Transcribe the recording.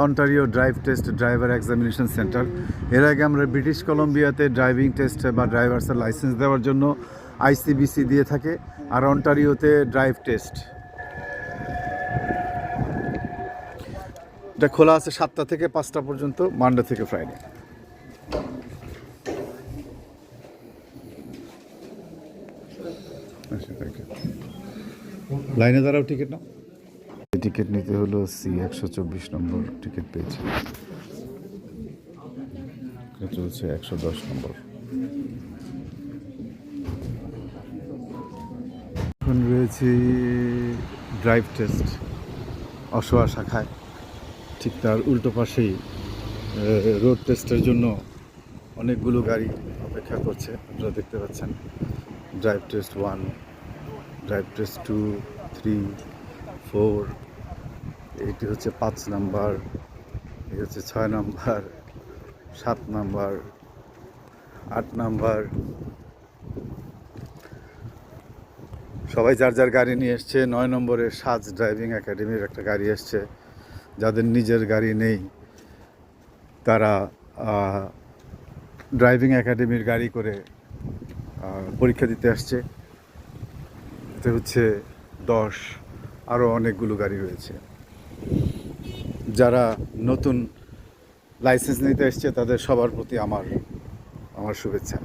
Ontario drive test driver examination centre. এর আগে আমরা ব্রিটিশ কলম্বিয়াতে ড্রাইভিং টেস্ট বা ড্রাইভার্সের লাইসেন্স দেওয়ার জন্য আইসিবিসি দিয়ে থাকে, আর অন্টারিওতে ড্রাইভ টেস্ট। এটা খোলা আছে 7টা থেকে 5টা পর্যন্ত, মানডে থেকে ফ্রাইডে। লাইনে দাঁড়াও, টিকিট নাও। টিকিট নিতে হলো C124 নম্বর টিকিট পেয়েছি, চলছে 110 নম্বর। এখন রয়েছি ড্রাইভ টেস্ট অসোয়া শাখায়, ঠিক তার উল্টো পাশেই রোড টেস্টের জন্য অনেকগুলো গাড়ি অপেক্ষা করছে। আপনারা দেখতে পাচ্ছেন ড্রাইভ টেস্ট 1, ড্রাইভ টেস্ট 2, 3, 4, এইটি হচ্ছে 5 নাম্বার, এই হচ্ছে 6 নাম্বার, 7 নাম্বার, 8 নাম্বার। সবাই যার যার গাড়ি নিয়ে এসছে। 9 নম্বরে সাজ ড্রাইভিং একাডেমির একটা গাড়ি এসছে। যাদের নিজের গাড়ি নেই তারা ড্রাইভিং একাডেমির গাড়ি করে পরীক্ষা দিতে আসছে। এতে হচ্ছে 10, আরও অনেকগুলো গাড়ি রয়েছে। যারা নতুন লাইসেন্স নিতে এসছে তাদের সবার প্রতি আমার শুভেচ্ছা।